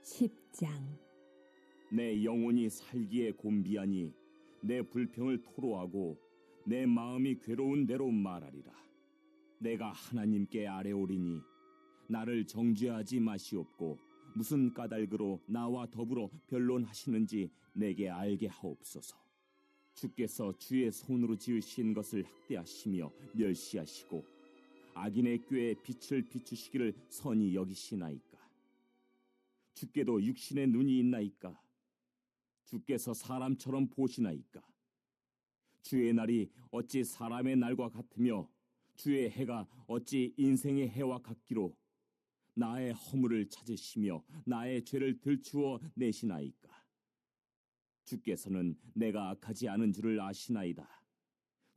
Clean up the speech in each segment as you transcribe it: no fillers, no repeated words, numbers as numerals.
10장. 내 영혼이 살기에 곤비하니 내 불평을 토로하고 내 마음이 괴로운 대로 말하리라. 내가 하나님께 아뢰오리니 나를 정죄하지 마시옵고 무슨 까닭으로 나와 더불어 변론하시는지 내게 알게 하옵소서. 주께서 주의 손으로 지으신 것을 학대하시며 멸시하시고 악인의 꾀에 빛을 비추시기를 선히 여기시나이까. 주께도 육신의 눈이 있나이까. 주께서 사람처럼 보시나이까. 주의 날이 어찌 사람의 날과 같으며 주의 해가 어찌 인생의 해와 같기로 나의 허물을 찾으시며 나의 죄를 들추어 내시나이까. 주께서는 내가 악하지 않은 줄을 아시나이다.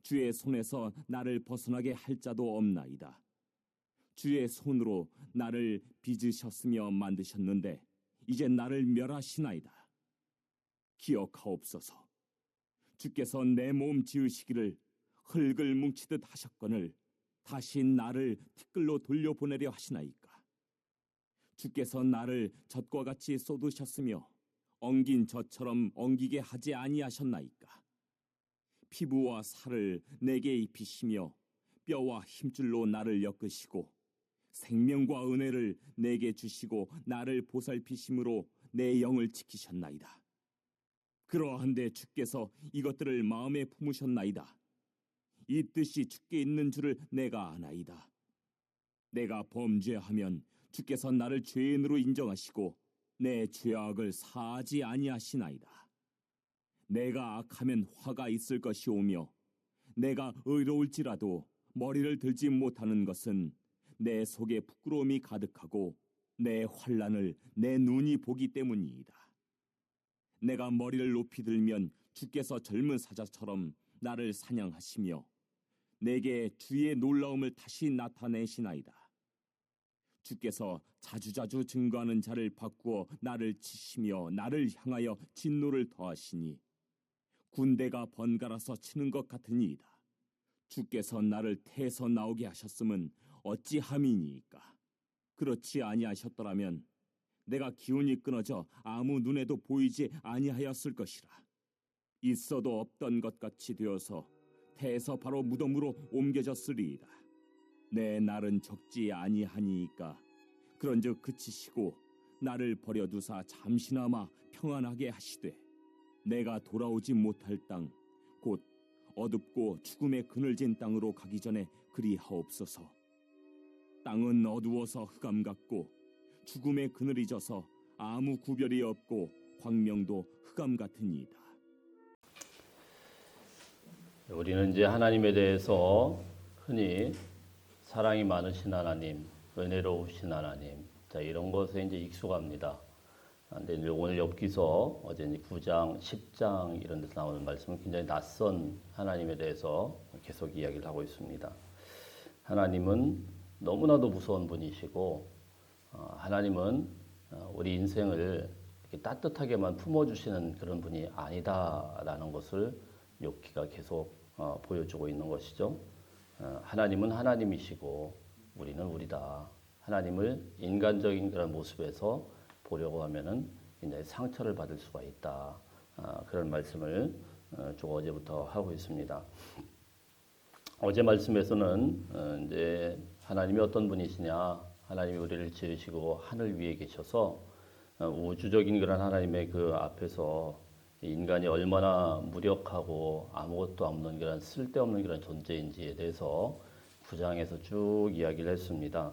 주의 손에서 나를 벗어나게 할 자도 없나이다. 주의 손으로 나를 빚으셨으며 만드셨는데 이제 나를 멸하시나이다. 기억하옵소서. 주께서 내 몸 지으시기를 흙을 뭉치듯 하셨거늘 다시 나를 티끌로 돌려보내려 하시나이까. 주께서 나를 젖과 같이 쏟으셨으며 엉긴 젖처럼 엉기게 하지 아니하셨나이까. 피부와 살을 내게 입히시며 뼈와 힘줄로 나를 엮으시고 생명과 은혜를 내게 주시고 나를 보살피심으로 내 영을 지키셨나이다. 그러한데 주께서 이것들을 마음에 품으셨나이다. 이 뜻이 주께 있는 줄을 내가 아나이다. 내가 범죄하면 주께서 나를 죄인으로 인정하시고 내 죄악을 사하지 아니하시나이다. 내가 악하면 화가 있을 것이오며 내가 의로울지라도 머리를 들지 못하는 것은 내 속에 부끄러움이 가득하고 내 환난을 내 눈이 보기 때문이다. 내가 머리를 높이 들면 주께서 젊은 사자처럼 나를 사냥하시며 내게 주의 놀라움을 다시 나타내시나이다. 주께서 자주자주 증거하는 자를 바꾸어 나를 치시며 나를 향하여 진노를 더하시니 군대가 번갈아서 치는 것 같으니이다. 주께서 나를 태에서 나오게 하셨음은 어찌함이니이까. 그렇지 아니하셨더라면 내가 기운이 끊어져 아무 눈에도 보이지 아니하였을 것이라. 있어도 없던 것 같이 되어서 태에서 바로 무덤으로 옮겨졌으리이다. 내 날은 적지 아니하니이까. 그런즉 그치시고 나를 버려두사 잠시나마 평안하게 하시되 내가 돌아오지 못할 땅 곧 어둡고 죽음의 그늘진 땅으로 가기 전에 그리하옵소서. 땅은 어두워서 흑암 같고 죽음의 그늘이 져서 아무 구별이 없고 광명도 흑암 같으니이다. 우리는 이제 하나님에 대해서 흔히 사랑이 많으신 하나님, 은혜로우신 하나님, 자, 이런 것에 이제 익숙합니다. 근데 오늘 엽기서 어제 9장, 10장 이런 데서 나오는 말씀은 굉장히 낯선 하나님에 대해서 계속 이야기를 하고 있습니다. 하나님은 너무나도 무서운 분이시고, 하나님은 우리 인생을 이렇게 따뜻하게만 품어주시는 그런 분이 아니다라는 것을 욥기가 계속 보여주고 있는 것이죠. 하나님은 하나님이시고 우리는 우리다. 하나님을 인간적인 그런 모습에서 보려고 하면은 굉장히 상처를 받을 수가 있다. 그런 말씀을 쭉 어제부터 하고 있습니다. 어제 말씀에서는 이제 하나님이 어떤 분이시냐, 하나님이 우리를 지으시고 하늘 위에 계셔서 우주적인 그런 하나님의 그 앞에서 인간이 얼마나 무력하고 아무것도 없는 그런 쓸데없는 그런 존재인지에 대해서 9장에서 쭉 이야기를 했습니다.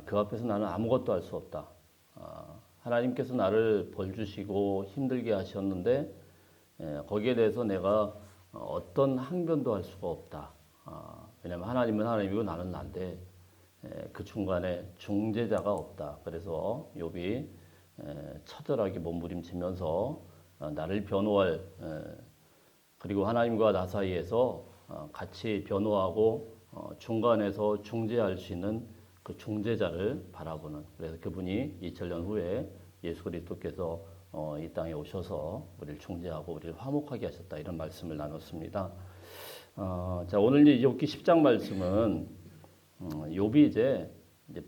그 앞에서 나는 아무것도 할 수 없다. 하나님께서 나를 벌 주시고 힘들게 하셨는데 거기에 대해서 내가 어떤 항변도 할 수가 없다. 왜냐하면 하나님은 하나님이고 나는 난데 그 중간에 중재자가 없다. 그래서 욥이 처절하게 몸부림치면서 나를 변호할 그리고 하나님과 나 사이에서 같이 변호하고 중간에서 중재할 수 있는 그 중재자를 바라보는, 그래서 그분이 2000년 후에 예수 그리스도께서 이 땅에 오셔서 우리를 중재하고 우리를 화목하게 하셨다, 이런 말씀을 나눴습니다. 자, 오늘 이제 욥기 10장 말씀은 욥이 이제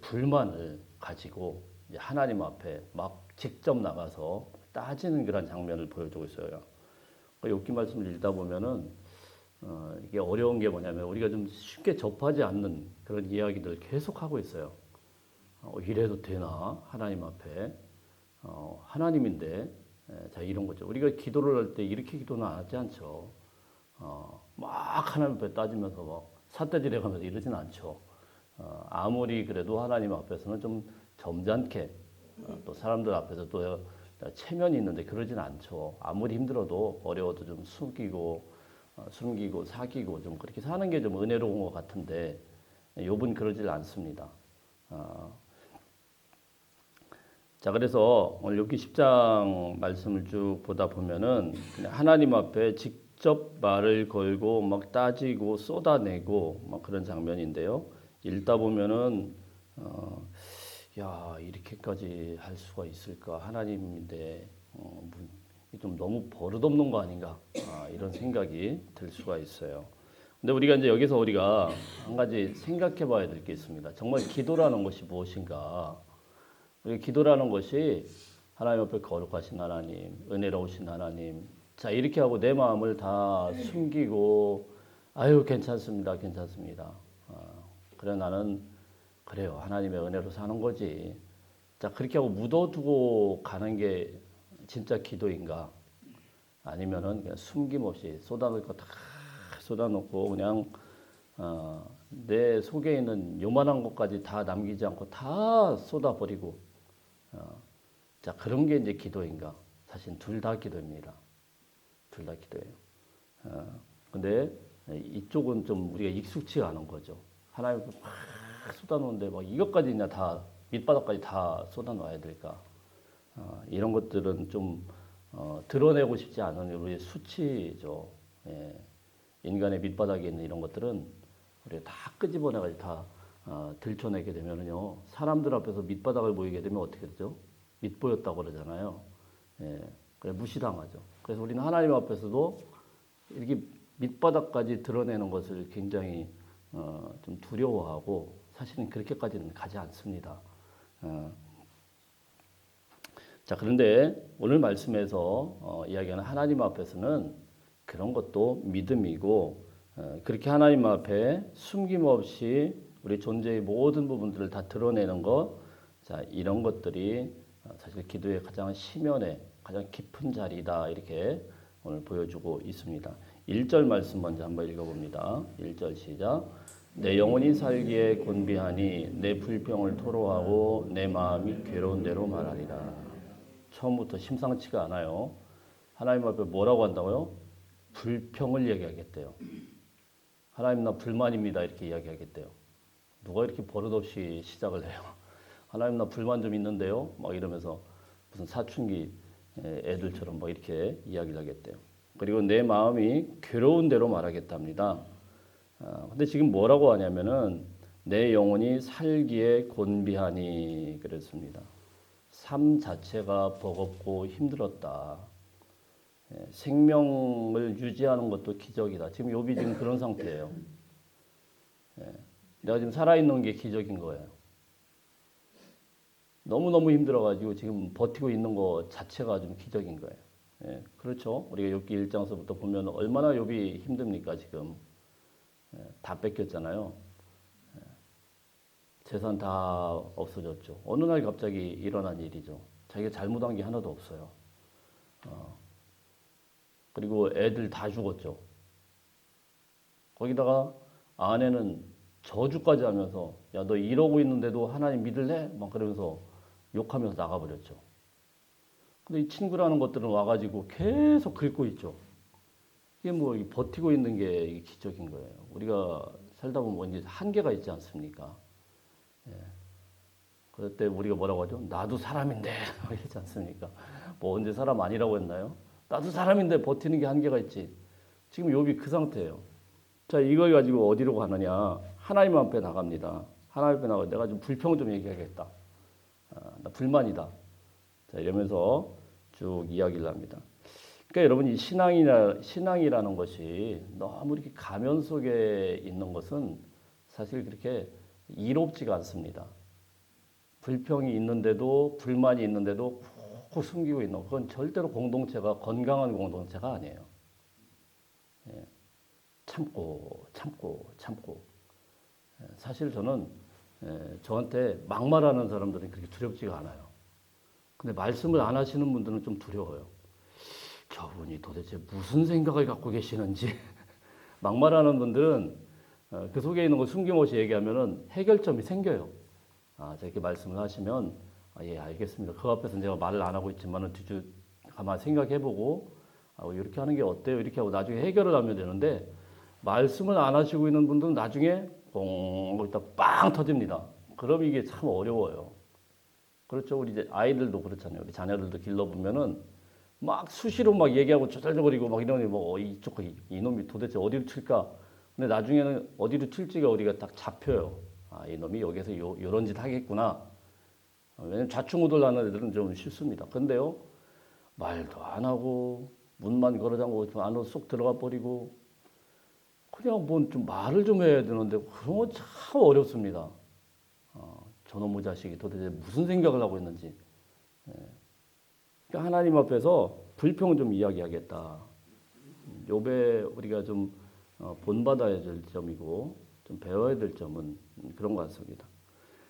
불만을 가지고 이제 하나님 앞에 막 직접 나가서 따지는 그런 장면을 보여주고 있어요. 욥기 말씀을 읽다 보면은 이게 어려운 게 뭐냐면 우리가 좀 쉽게 접하지 않는 그런 이야기들 계속 하고 있어요. 이래도 되나 하나님 앞에 하나님인데 자 이런 거죠. 우리가 기도를 할 때 이렇게 기도는 하지 않죠. 막 하나님 앞에 따지면서 막 삿대질해 가면서 이러진 않죠. 아무리 그래도 하나님 앞에서는 좀 점잖게 또 사람들 앞에서 또 체면이 있는데 그러진 않죠. 아무리 힘들어도 어려워도 좀 숨기고 사귀고 좀 그렇게 사는 게 좀 은혜로운 것 같은데 욥은 그러질 않습니다. 자 그래서 오늘 욥기 10장 말씀을 쭉 보다 보면은 그냥 하나님 앞에 직접 말을 걸고 막 따지고 쏟아내고 막 그런 장면인데요. 읽다 보면은 야 이렇게까지 할 수가 있을까 하나님인데 좀 너무 버릇없는 거 아닌가 이런 생각이 들 수가 있어요. 근데 우리가 이제 여기서 우리가 한 가지 생각해 봐야 될 게 있습니다. 정말 기도라는 것이 무엇인가? 우리 기도라는 것이 하나님 앞에 거룩하신 하나님, 은혜로우신 하나님. 자 이렇게 하고 내 마음을 다 숨기고 아유 괜찮습니다, 괜찮습니다. 그래 나는 그래요 하나님의 은혜로 사는 거지. 자 그렇게 하고 묻어두고 가는 게 진짜 기도인가? 아니면은 그냥 숨김없이 쏟아놓을 거 다 쏟아놓고 그냥 내 속에 있는 요만한 것까지 다 남기지 않고 다 쏟아버리고 자 그런 게 이제 기도인가? 사실 둘 다 기도입니다. 둘 다 기도예요. 근데 이쪽은 좀 우리가 익숙치가 않은 거죠. 하나님 막 쏟아놓는데 막 이것까지 그냥 다 밑바닥까지 다 쏟아놓아야 될까? 이런 것들은 좀 드러내고 싶지 않은 우리의 수치죠. 예. 인간의 밑바닥에 있는 이런 것들은 우리가 다 끄집어내가지고 다 들춰내게 되면은요 사람들 앞에서 밑바닥을 보이게 되면 어떻게 되죠? 밑보였다고 그러잖아요. 예. 그래 무시당하죠. 그래서 우리는 하나님 앞에서도 이렇게 밑바닥까지 드러내는 것을 굉장히 좀 두려워하고 사실은 그렇게까지는 가지 않습니다. 자 그런데 오늘 말씀에서 이야기하는 하나님 앞에서는 그런 것도 믿음이고 그렇게 하나님 앞에 숨김없이 우리 존재의 모든 부분들을 다 드러내는 것, 자 이런 것들이 사실 기도의 가장 심연에 가장 깊은 자리다 이렇게 오늘 보여주고 있습니다. 1절 말씀 먼저 한번 읽어봅니다. 1절 시작. 내 영혼이 살기에 곤비하니 내 불평을 토로하고 내 마음이 괴로운 대로 말하리라. 처음부터 심상치가 않아요. 하나님 앞에 뭐라고 한다고요? 불평을 얘기하겠대요. 하나님 나 불만입니다 이렇게 이야기하겠대요. 누가 이렇게 버릇없이 시작을 해요. 하나님 나 불만 좀 있는데요. 막 이러면서 무슨 사춘기 애들처럼 막 이렇게 이야기를 하겠대요. 그리고 내 마음이 괴로운 대로 말하겠답니다. 근데 지금 뭐라고 하냐면은 내 영혼이 살기에 곤비하니 그랬습니다. 삶 자체가 버겁고 힘들었다. 생명을 유지하는 것도 기적이다. 지금 욥이 지금 그런 상태예요. 내가 지금 살아있는 게 기적인 거예요. 너무너무 힘들어가지고 지금 버티고 있는 것 자체가 좀 기적인 거예요. 그렇죠. 우리가 욥기 1장서부터 보면 얼마나 욥이 힘듭니까 지금. 다 뺏겼잖아요. 재산 다 없어졌죠. 어느 날 갑자기 일어난 일이죠. 자기가 잘못한 게 하나도 없어요. 그리고 애들 다 죽었죠. 거기다가 아내는 저주까지 하면서 야, 너 이러고 있는데도 하나님 믿을래? 막 그러면서 욕하면서 나가버렸죠. 근데 이 친구라는 것들은 와가지고 계속 긁고 있죠. 이게 뭐 버티고 있는 게 기적인 거예요. 우리가 살다 보면 이제 한계가 있지 않습니까? 그럴 때 우리가 뭐라고 하죠? 나도 사람인데 이러지 않습니까? 뭐 언제 사람 아니라고 했나요? 나도 사람인데 버티는 게 한계가 있지. 지금 욥이 그 상태예요. 자 이걸 가지고 어디로 가느냐? 하나님 앞에 나갑니다. 하나님 앞에 나가 내가 좀 불평 좀 얘기하겠다. 나 불만이다. 자 이러면서 쭉 이야기를 합니다. 그러니까 여러분 이 신앙이라는 것이 너무 이렇게 가면 속에 있는 것은 사실 그렇게 이롭지가 않습니다. 불평이 있는데도 불만이 있는데도 꾹꾹 숨기고 있는 그건 절대로 공동체가 건강한 공동체가 아니에요. 예. 참고 참고 참고. 사실 저는 저한테 막말하는 사람들은 그렇게 두렵지가 않아요. 근데 말씀을 안 하시는 분들은 좀 두려워요. 저분이 도대체 무슨 생각을 갖고 계시는지. 막말하는 분들은 그 속에 있는 걸 숨김없이 얘기하면은 해결점이 생겨요. 저렇게 말씀을 하시면 예, 알겠습니다. 그 앞에서 제가 말을 안 하고 있지만은 뒤주 가만 생각해보고 이렇게 하는 게 어때요? 이렇게 하고 나중에 해결을 하면 되는데 말씀을 안 하시고 있는 분들은 나중에 꽁 있다 빵 터집니다. 그럼 이게 참 어려워요. 그렇죠. 우리 이제 아이들도 그렇잖아요. 우리 자녀들도 길러보면은 막 수시로 막 얘기하고 쪼잘쪼거리고 막 이러니 뭐 이쪽 이놈이 도대체 어디로 튈까? 근데 나중에는 어디로 튈지가 우리가 딱 잡혀요. 이놈이 여기서 요런 짓 하겠구나. 왜냐면 좌충우돌하는 애들은 좀 싫습니다. 근데요, 말도 안 하고 문만 걸어잠그고 안으로 쏙 들어가 버리고 그냥 뭔 좀 말을 좀 해야 되는데 그런 거 참 어렵습니다. 저놈의 자식이 도대체 무슨 생각을 하고 있는지. 그러니까 하나님 앞에서 불평을 좀 이야기하겠다. 욥에 우리가 좀 본받아야 될 점이고 좀 배워야 될 점은 그런 것 같습니다.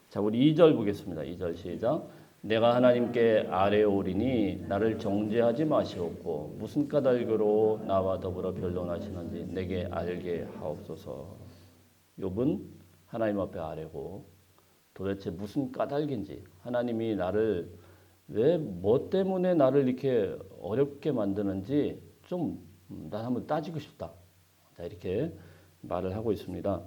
자, 우리 2절 보겠습니다. 2절 시작. 내가 하나님께 아뢰오리니 나를 정죄하지 마시옵고 무슨 까닭으로 나와 더불어 변론하시는지 내게 알게 하옵소서. 욥은 하나님 앞에 아뢰고 도대체 무슨 까닭인지 하나님이 나를 왜 뭐 때문에 나를 이렇게 어렵게 만드는지 좀 난 한번 따지고 싶다. 자, 이렇게 말을 하고 있습니다.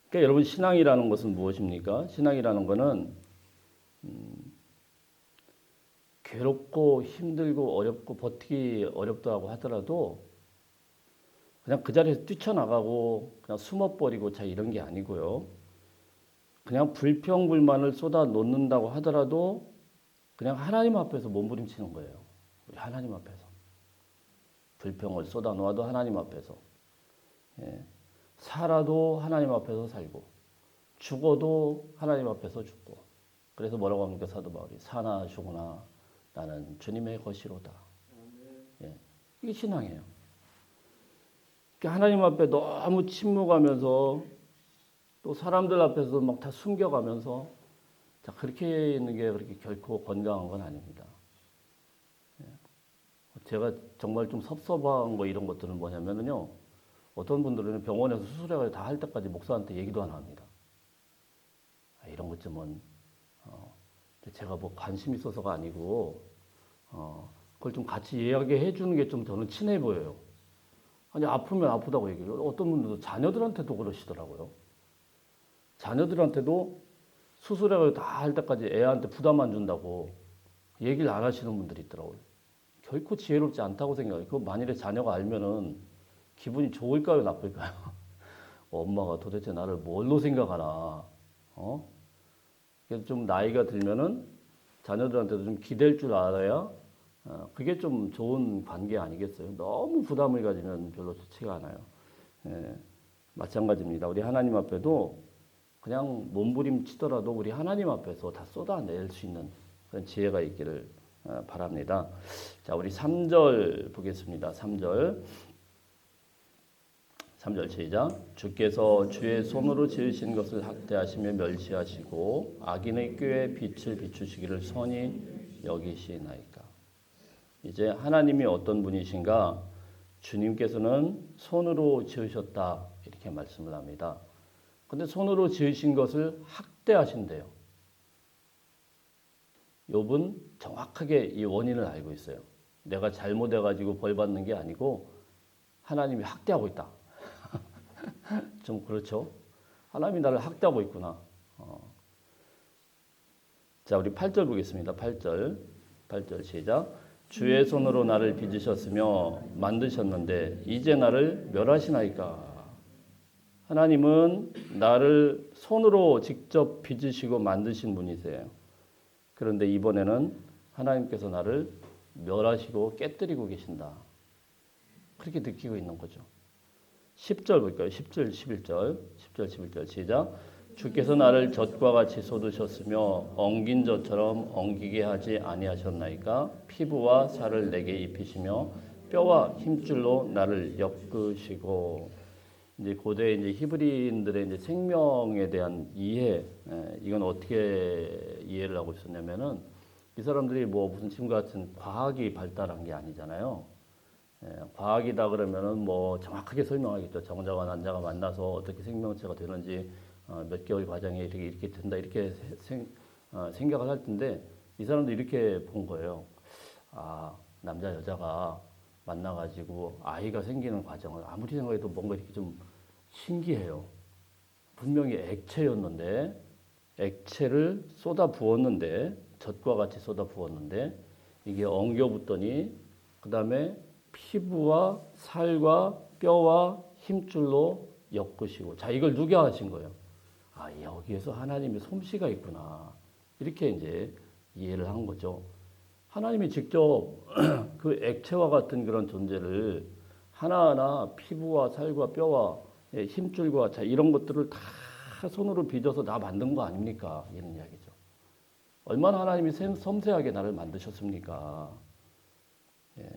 그러니까 여러분 신앙이라는 것은 무엇입니까? 신앙이라는 것은 괴롭고 힘들고 어렵고 버티기 어렵다고 하더라도 그냥 그 자리에서 뛰쳐나가고 그냥 숨어버리고 자 이런 게 아니고요. 그냥 불평불만을 쏟아 놓는다고 하더라도 그냥 하나님 앞에서 몸부림치는 거예요. 우리 하나님 앞에서. 불평을 쏟아 놓아도 하나님 앞에서. 예. 살아도 하나님 앞에서 살고 죽어도 하나님 앞에서 죽고. 그래서 뭐라고 합니까? 사도 바울이 사나 죽으나 나는 주님의 것이로다. 예. 이게 신앙이에요. 그러니까 하나님 앞에 너무 침묵하면서 또 사람들 앞에서 막 다 숨겨가면서 자 그렇게 있는 게 그렇게 결코 건강한 건 아닙니다. 제가 정말 좀 섭섭한 거 이런 것들은 뭐냐면요. 어떤 분들은 병원에서 수술해가지고 다 할 때까지 목사한테 얘기도 안 합니다. 이런 것쯤은 제가 뭐 관심 있어서가 아니고 그걸 좀 같이 이야기해 주는 게 좀 저는 친해 보여요. 아니 아프면 아프다고 얘기해요. 어떤 분들도 자녀들한테도 그러시더라고요. 자녀들한테도 수술해가지고 다 할 때까지 애한테 부담 안 준다고 얘기를 안 하시는 분들이 있더라고요. 결코 지혜롭지 않다고 생각해요. 그거 만일에 자녀가 알면은 기분이 좋을까요, 나쁠까요? 엄마가 도대체 나를 뭘로 생각하나? 그래서 좀 나이가 들면은 자녀들한테도 좀 기댈 줄 알아야 그게 좀 좋은 관계 아니겠어요? 너무 부담을 가지면 별로 좋지가 않아요. 예, 마찬가지입니다. 우리 하나님 앞에도 그냥 몸부림치더라도 우리 하나님 앞에서 다 쏟아낼 수 있는 그런 지혜가 있기를 바랍니다. 자, 우리 3절 보겠습니다. 3절 시작. 주께서 주의 손으로 지으신 것을 학대하시며 멸시하시고 악인의 꾀에 빛을 비추시기를 선히 여기시나이까. 이제 하나님이 어떤 분이신가? 주님께서는 손으로 지으셨다 이렇게 말씀을 합니다. 근데 손으로 지으신 것을 학대하신대요. 욥은 정확하게 이 원인을 알고 있어요. 내가 잘못해가지고 벌 받는 게 아니고 하나님이 학대하고 있다. 좀 그렇죠? 하나님이 나를 학대하고 있구나. 자, 우리 8절 보겠습니다. 8절 시작. 주의 손으로 나를 빚으셨으며 만드셨는데 이제 나를 멸하시나이까. 하나님은 나를 손으로 직접 빚으시고 만드신 분이세요. 그런데 이번에는 하나님께서 나를 멸하시고 깨뜨리고 계신다. 그렇게 느끼고 있는 거죠. 10절 볼까요? 10절, 11절 시작. 주께서 나를 젖과 같이 쏟으셨으며 엉긴 젖처럼 엉기게 하지 아니하셨나이까. 피부와 살을 내게 입히시며 뼈와 힘줄로 나를 엮으시고. 이제 고대 이제 히브리인들의 이제 생명에 대한 이해, 이건 어떻게 이해를 하고 있었냐면은 이 사람들이 뭐 무슨 지금과 같은 과학이 발달한 게 아니잖아요. 과학이다 그러면은 뭐 정확하게 설명하겠죠. 정자와 난자가 만나서 어떻게 생명체가 되는지 몇 개월 과정에 이렇게 된다 이렇게 생각을 할 텐데 이 사람도 이렇게 본 거예요. 아, 남자 여자가 만나가지고 아이가 생기는 과정을 아무리 생각해도 뭔가 이렇게 좀 신기해요. 분명히 액체였는데 액체를 쏟아 부었는데 젖과 같이 쏟아 부었는데 이게 엉겨 붙더니 그 다음에 피부와 살과 뼈와 힘줄로 엮으시고 자 이걸 누가 하신 거예요? 아 여기에서 하나님의 솜씨가 있구나 이렇게 이제 이해를 한 거죠. 하나님이 직접 그 액체와 같은 그런 존재를 하나하나 피부와 살과 뼈와 힘줄과 자 이런 것들을 다 손으로 빚어서 나 만든 거 아닙니까? 이런 이야기죠. 얼마나 하나님이 섬세하게 나를 만드셨습니까? 예.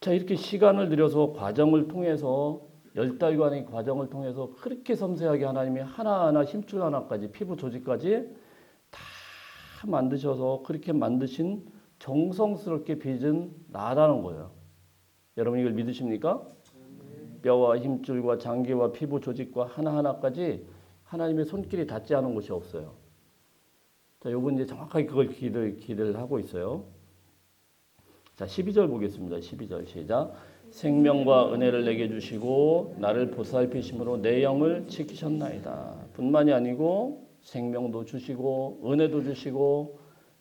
자 이렇게 시간을 들여서 과정을 통해서 10달간의 과정을 통해서 그렇게 섬세하게 하나님이 하나하나 힘줄 하나까지 피부 조직까지 다 만드셔서 그렇게 만드신 정성스럽게 빚은 나라는 거예요. 여러분 이걸 믿으십니까? 뼈와 힘줄과 장기와 피부 조직과 하나하나까지 하나님의 손길이 닿지 않은 곳이 없어요. 자, 요번 이제 정확하게 그걸 기대를 하고 있어요. 자, 12절 보겠습니다. 12절 시작. 생명과 은혜를 내게 주시고 나를 보살피심으로 내 영을 지키셨나이다. 뿐만이 아니고 생명도 주시고 은혜도 주시고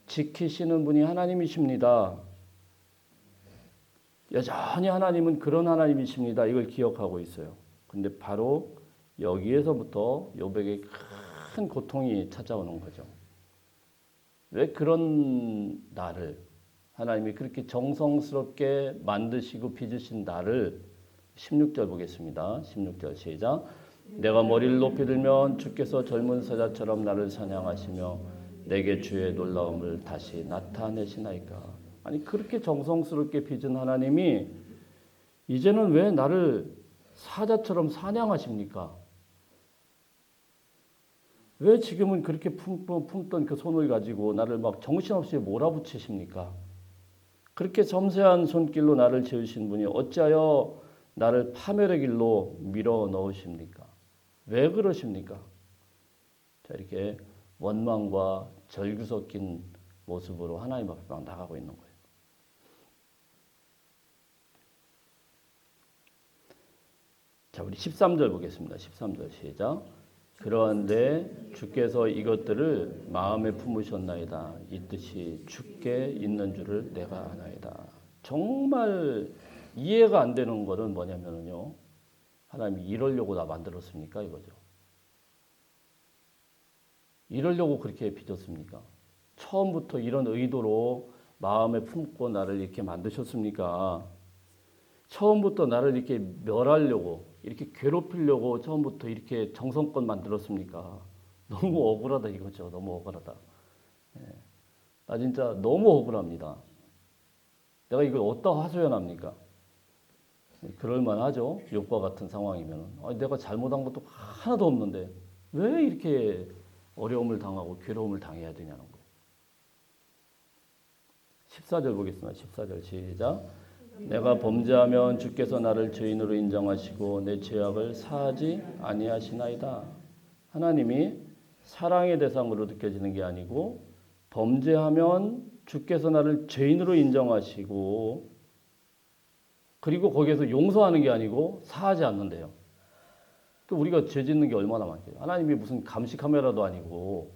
지키시는 분이 하나님이십니다. 여전히 하나님은 그런 하나님이십니다. 이걸 기억하고 있어요. 근데 바로 여기에서부터 욥에게 큰 고통이 찾아오는 거죠. 왜 그런 나를 하나님이 그렇게 정성스럽게 만드시고 빚으신 나를 16절 보겠습니다. 16절 시작. 내가 머리를 높이 들면 주께서 젊은 사자처럼 나를 사냥하시며 내게 주의 놀라움을 다시 나타내시나이까. 아니 그렇게 정성스럽게 빚은 하나님이 이제는 왜 나를 사자처럼 사냥하십니까? 왜 지금은 그렇게 품던 그 손을 가지고 나를 막 정신없이 몰아붙이십니까? 그렇게 섬세한 손길로 나를 지으신 분이 어찌하여 나를 파멸의 길로 밀어 넣으십니까? 왜 그러십니까? 자, 이렇게 원망과 절규 섞인 모습으로 하나님 앞에 막 나가고 있는 거예요. 자, 우리 13절 보겠습니다. 13절 시작. 그러한데 주께서 이것들을 마음에 품으셨나이다. 이 뜻이 주께 있는 줄을 내가 아나이다. 정말 이해가 안 되는 거는 뭐냐면요. 하나님이 이러려고 나 만들었습니까? 이거죠. 이러려고 그렇게 빚었습니까? 처음부터 이런 의도로 마음에 품고 나를 이렇게 만드셨습니까? 처음부터 나를 이렇게 멸하려고 이렇게 괴롭히려고 처음부터 이렇게 정성껏 만들었습니까? 너무 억울하다 이거죠. 너무 억울하다. 나 진짜 너무 억울합니다. 내가 이걸 어디다 하소연합니까? 그럴만 하죠. 욥과 같은 상황이면. 내가 잘못한 것도 하나도 없는데 왜 이렇게 어려움을 당하고 괴로움을 당해야 되냐는 거예요. 14절 보겠습니다. 14절 시작. 내가 범죄하면 주께서 나를 죄인으로 인정하시고 내 죄악을 사하지 아니하시나이다. 하나님이 사랑의 대상으로 느껴지는 게 아니고 범죄하면 주께서 나를 죄인으로 인정하시고 그리고 거기에서 용서하는 게 아니고 사하지 않는데요. 또 우리가 죄 짓는 게 얼마나 많게요. 하나님이 무슨 감시 카메라도 아니고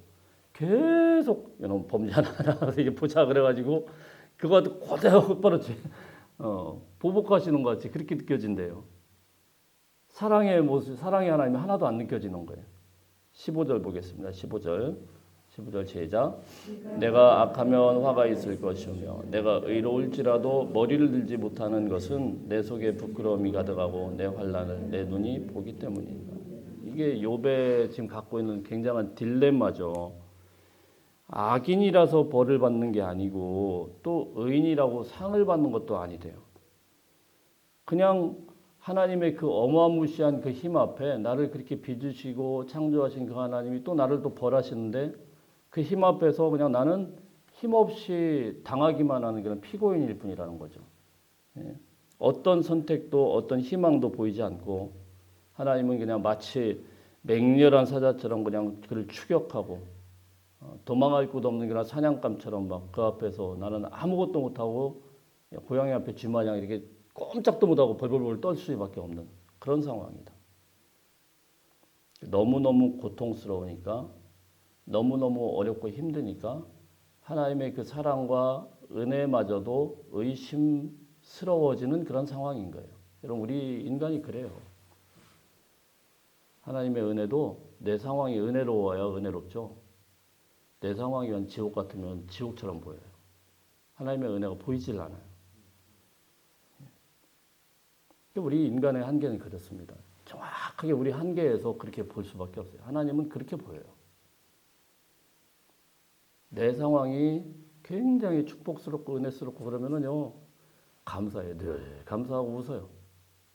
계속 이놈 범죄 하나 이게 보자 그래가지고 그거 그대로 곧바로 보복하시는 것 같이 그렇게 느껴진대요. 사랑의 모습, 사랑의 하나님이 하나도 안 느껴지는 거예요. 15절 보겠습니다. 15절 시작. 내가 악하면 화가 있을 것이며 내가 의로울지라도 머리를 들지 못하는 것은 내 속에 부끄러움이 가득하고 내 환난을 내 눈이 보기 때문이다. 이게 욥에 지금 갖고 있는 굉장한 딜레마죠. 악인이라서 벌을 받는 게 아니고 또 의인이라고 상을 받는 것도 아니래요. 그냥 하나님의 그 어마무시한 그 힘 앞에 나를 그렇게 빚으시고 창조하신 그 하나님이 또 나를 또 벌하시는데 그 힘 앞에서 그냥 나는 힘없이 당하기만 하는 그런 피고인일 뿐이라는 거죠. 예. 어떤 선택도 어떤 희망도 보이지 않고 하나님은 그냥 마치 맹렬한 사자처럼 그냥 그를 추격하고 도망갈 곳 없는 그런 사냥감처럼 막 그 앞에서 나는 아무것도 못하고 고양이 앞에 쥐마냥 이렇게 꼼짝도 못하고 벌벌벌 떨 수밖에 없는 그런 상황이다. 너무너무 고통스러우니까 너무너무 어렵고 힘드니까 하나님의 그 사랑과 은혜마저도 의심스러워지는 그런 상황인 거예요. 여러분 우리 인간이 그래요. 하나님의 은혜도 내 상황이 은혜로워야 은혜롭죠. 내 상황이 지옥 같으면 지옥처럼 보여요. 하나님의 은혜가 보이질 않아요. 우리 인간의 한계는 그렇습니다. 정확하게 우리 한계에서 그렇게 볼 수밖에 없어요. 하나님은 그렇게 보여요. 내 상황이 굉장히 축복스럽고 은혜스럽고 그러면은요, 감사해요. 늘 감사하고 웃어요.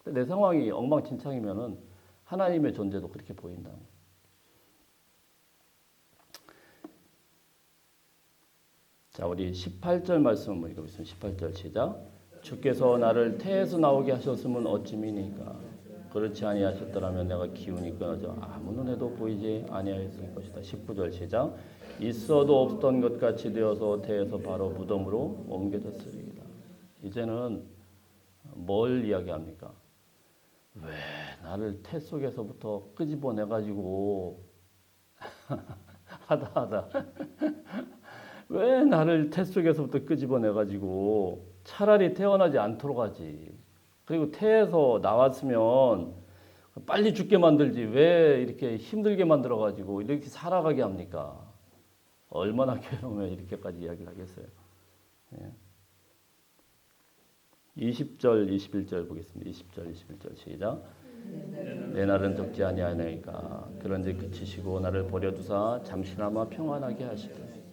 근데 내 상황이 엉망진창이면은 하나님의 존재도 그렇게 보인다는 거예요. 자, 우리 18절 말씀 한번 읽어보겠습니다. 18절 시작. 주께서 나를 태에서 나오게 하셨으면 어찌미니까 그렇지 아니하셨더라면 내가 기운이 끊어져 아무 눈에도 보이지 아니하였을 것이다. 19절 시작. 있어도 없던 것 같이 되어서 태에서 바로 무덤으로 옮겨졌으리이다. 이제는 뭘 이야기합니까? 왜 나를 태 속에서부터 끄집어내가지고 하다 왜 나를 태 속에서부터 끄집어내가지고 차라리 태어나지 않도록 하지. 그리고 태에서 나왔으면 빨리 죽게 만들지 왜 이렇게 힘들게 만들어가지고 이렇게 살아가게 합니까? 얼마나 괴로우면 이렇게까지 이야기를 하겠어요. 예. 20절, 21절 보겠습니다. 20절, 21절 시작. 내 날은 적지 아니하니까 그런지 그치시고 나를 버려두사 잠시나마 평안하게 하시되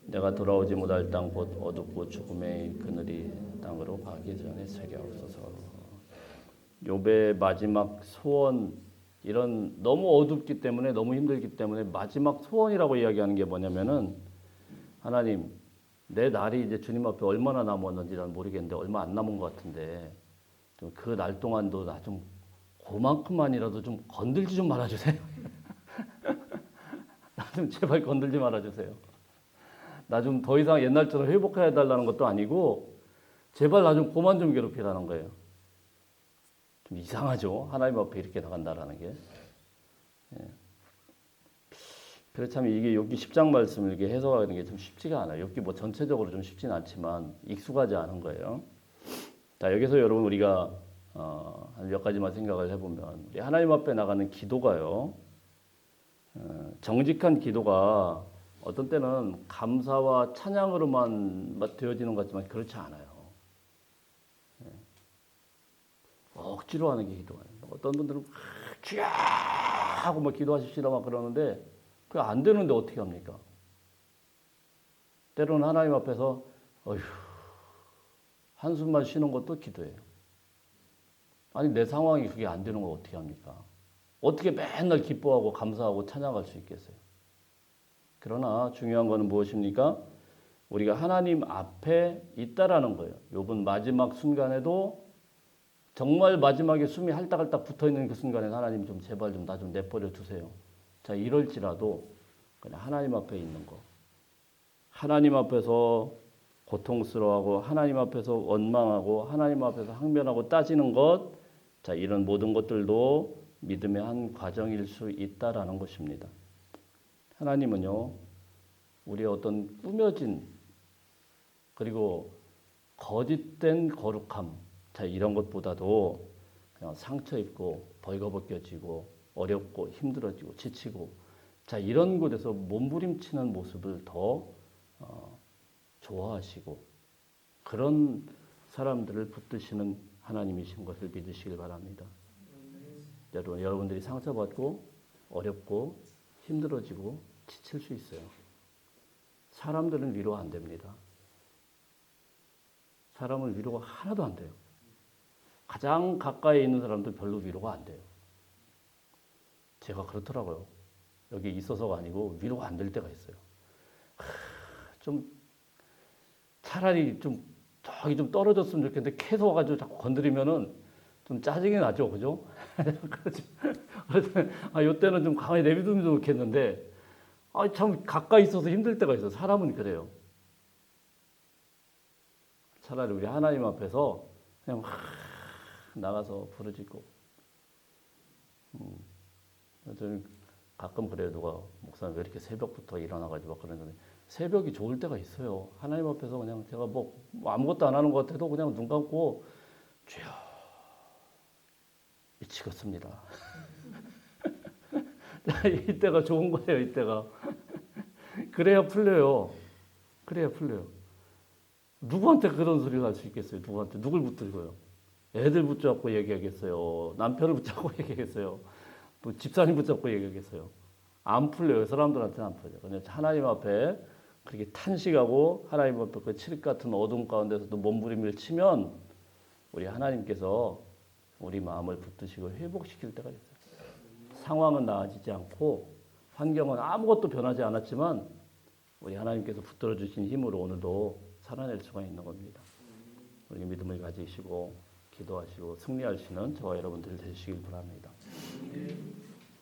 내가 돌아오지 못할 땅 곧 어둡고 죽음의 그늘이 땅으로 가기 전에 새겨옵소서. 욥의 마지막 소원 이런 너무 어둡기 때문에 너무 힘들기 때문에 마지막 소원이라고 이야기하는 게 뭐냐면은 하나님 내 날이 이제 주님 앞에 얼마나 남았는지는 모르겠는데 얼마 안 남은 것 같은데 좀 그 날 동안도 나 좀 그만큼만이라도 좀 건들지 좀 말아주세요. 나 좀 제발 건들지 말아주세요. 나 좀 더 이상 옛날처럼 회복해야 달라는 것도 아니고 제발 나 좀 그만 좀 괴롭히라는 거예요. 좀 이상하죠. 하나님 앞에 이렇게 나간다라는 게. 예. 그렇다면 이게 욥기 10장 말씀을 이렇게 해석하는 게 좀 쉽지가 않아요. 욥기 뭐 전체적으로 좀 쉽지는 않지만 익숙하지 않은 거예요. 자, 여기서 여러분 우리가 한 몇 가지만 생각을 해보면 우리 하나님 앞에 나가는 기도가요. 정직한 기도가 어떤 때는 감사와 찬양으로만 되어지는 것 같지만 그렇지 않아요. 억지로 하는 게 기도예요. 어떤 분들은 주야 하고 막 기도하십시다 막 그러는데 그게 안 되는데 어떻게 합니까? 때로는 하나님 앞에서 어휴 한숨만 쉬는 것도 기도예요. 아니 내 상황이 그게 안 되는 걸 어떻게 합니까? 어떻게 맨날 기뻐하고 감사하고 찬양할 수 있겠어요? 그러나 중요한 것은 무엇입니까? 우리가 하나님 앞에 있다라는 거예요. 욥은 마지막 순간에도 정말 마지막에 숨이 할딱할딱 붙어있는 그 순간에 하나님 좀 제발 좀 나 좀 내버려 두세요. 자 이럴지라도 그냥 하나님 앞에 있는 거. 하나님 앞에서 고통스러워하고 하나님 앞에서 원망하고 하나님 앞에서 항변하고 따지는 것. 자 이런 모든 것들도 믿음의 한 과정일 수 있다라는 것입니다. 하나님은요, 우리의 어떤 꾸며진 그리고 거짓된 거룩함, 자 이런 것보다도 그냥 상처 입고 벌거벗겨지고 어렵고 힘들어지고 지치고, 자 이런 곳에서 몸부림치는 모습을 더 좋아하시고 그런 사람들을 붙드시는 하나님이신 것을 믿으시길 바랍니다. 여러분들이 상처받고 어렵고 힘들어지고 지칠 수 있어요. 사람들은 위로가 안 됩니다. 사람은 위로가 하나도 안 돼요. 가장 가까이 있는 사람도 별로 위로가 안 돼요. 제가 그렇더라고요. 여기 있어서가 아니고 위로가 안 될 때가 있어요. 좀 차라리 좀 저기 좀 떨어졌으면 좋겠는데 계속 와가지고 자꾸 건드리면은 좀 짜증이 나죠, 그죠? 그래서 이때는 좀 가만히 내비두면 좋겠는데 참 가까이 있어서 힘들 때가 있어요. 사람은 그래요. 차라리 우리 하나님 앞에서 그냥 나가서 부르짖고. 저는 가끔 그래요. 누가 목사님 왜 이렇게 새벽부터 일어나가지고 그러는데 새벽이 좋을 때가 있어요. 하나님 앞에서 그냥 제가 뭐 아무것도 안 하는 것 같아도 그냥 눈 감고 주여 미치겠습니다. 이때가 좋은 거예요. 이때가 그래야 풀려요. 그래야 풀려요. 누구한테 그런 소리가 할 수 있겠어요? 누구한테 누굴 붙들고요? 애들 붙잡고 얘기하겠어요. 남편을 붙잡고 얘기하겠어요. 또 집사님 붙잡고 얘기하겠어요. 안 풀려요. 사람들한테는 안 풀려요. 그냥 하나님 앞에 그렇게 탄식하고 하나님 앞에 그 칠흑 같은 어둠 가운데서도 몸부림을 치면 우리 하나님께서 우리 마음을 붙드시고 회복시킬 때가 있어요. 상황은 나아지지 않고 환경은 아무것도 변하지 않았지만 우리 하나님께서 붙들어 주신 힘으로 오늘도 살아낼 수가 있는 겁니다. 우리 믿음을 가지시고 기도하시고 승리하시는 저와 여러분들 되시길 바랍니다.